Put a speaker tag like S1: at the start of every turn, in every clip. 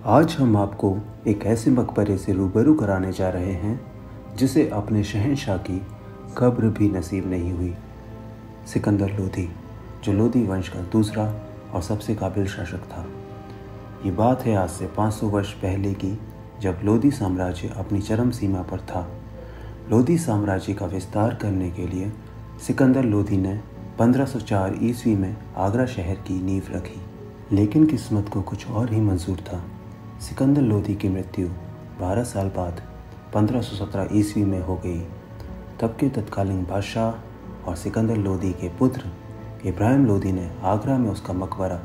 S1: आज हम आपको एक ऐसे मकबरे से रूबरू कराने जा रहे हैं जिसे अपने शहंशाह की कब्र भी नसीब नहीं हुई। सिकंदर लोदी, जो लोदी वंश का दूसरा और सबसे काबिल शासक था। ये बात है आज से 500 वर्ष पहले की, जब लोदी साम्राज्य अपनी चरम सीमा पर था। लोदी साम्राज्य का विस्तार करने के लिए सिकंदर लोदी ने 1504 ईस्वी में आगरा शहर की नींव रखी, लेकिन किस्मत को कुछ और ही मंजूर था। सिकंदर लोदी की मृत्यु 12 साल बाद 1517 ईस्वी में हो गई। तब के तत्कालीन बादशाह और सिकंदर लोदी के पुत्र इब्राहिम लोदी ने आगरा में उसका मकबरा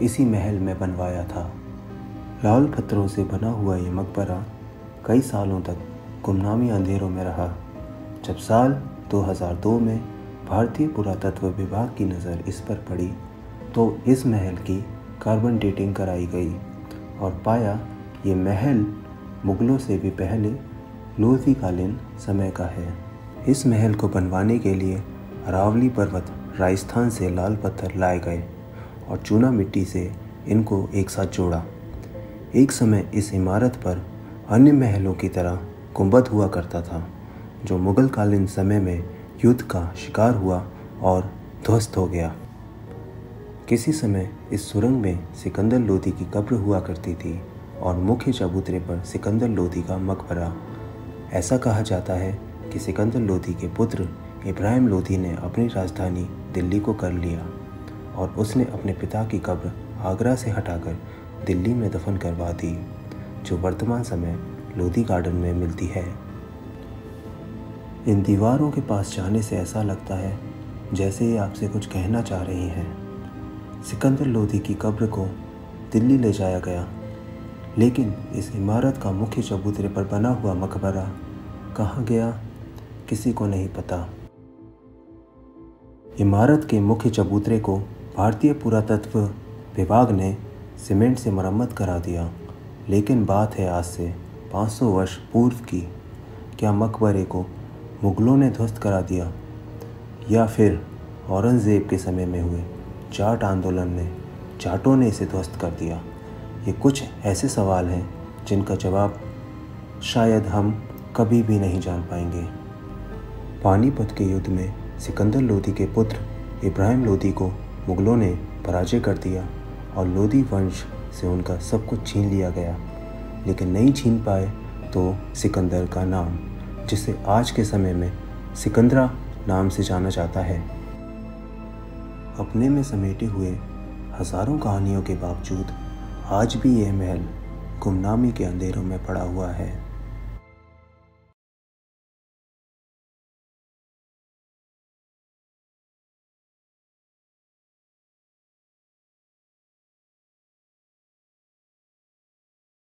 S1: इसी महल में बनवाया था। लाल पत्थरों से बना हुआ ये मकबरा कई सालों तक गुमनामी अंधेरों में रहा। जब साल 2002 में भारतीय पुरातत्व विभाग की नज़र इस पर पड़ी तो इस महल की कार्बन डेटिंग कराई गई और पाया ये महल मुग़लों से भी पहले लोदीकालीन समय का है। इस महल को बनवाने के लिए अरावली पर्वत राजस्थान से लाल पत्थर लाए गए और चूना मिट्टी से इनको एक साथ जोड़ा। एक समय इस इमारत पर अन्य महलों की तरह गुंबद हुआ करता था, जो मुग़ल कालीन समय में युद्ध का शिकार हुआ और ध्वस्त हो गया। किसी समय इस सुरंग में सिकंदर लोदी की कब्र हुआ करती थी और मुख्य चबूतरे पर सिकंदर लोदी का मकबरा। ऐसा कहा जाता है कि सिकंदर लोदी के पुत्र इब्राहिम लोदी ने अपनी राजधानी दिल्ली को कर लिया और उसने अपने पिता की कब्र आगरा से हटाकर दिल्ली में दफन करवा दी, जो वर्तमान समय लोदी गार्डन में मिलती है। इन दीवारों के पास जाने से ऐसा लगता है जैसे ये आपसे कुछ कहना चाह रही हैं। सिकंदर लोदी की कब्र को दिल्ली ले जाया गया, लेकिन इस इमारत का मुख्य चबूतरे पर बना हुआ मकबरा कहाँ गया, किसी को नहीं पता। इमारत के मुख्य चबूतरे को भारतीय पुरातत्व विभाग ने सीमेंट से मरम्मत करा दिया, लेकिन बात है आज से 500 वर्ष पूर्व की। क्या मकबरे को मुग़लों ने ध्वस्त करा दिया या फिर औरंगज़ेब के समय में हुए जाट आंदोलन ने जाटों ने इसे ध्वस्त कर दिया? ये कुछ ऐसे सवाल हैं जिनका जवाब शायद हम कभी भी नहीं जान पाएंगे। पानीपत के युद्ध में सिकंदर लोदी के पुत्र इब्राहिम लोदी को मुग़लों ने पराजय कर दिया और लोदी वंश से उनका सब कुछ छीन लिया गया, लेकिन नहीं छीन पाए तो सिकंदर का नाम, जिसे आज के समय में सिकंदरा नाम से जाना जाता है। अपने में समेटे हुए हज़ारों कहानियों के बावजूद आज भी यह महल गुमनामी के अंधेरों में पड़ा हुआ है।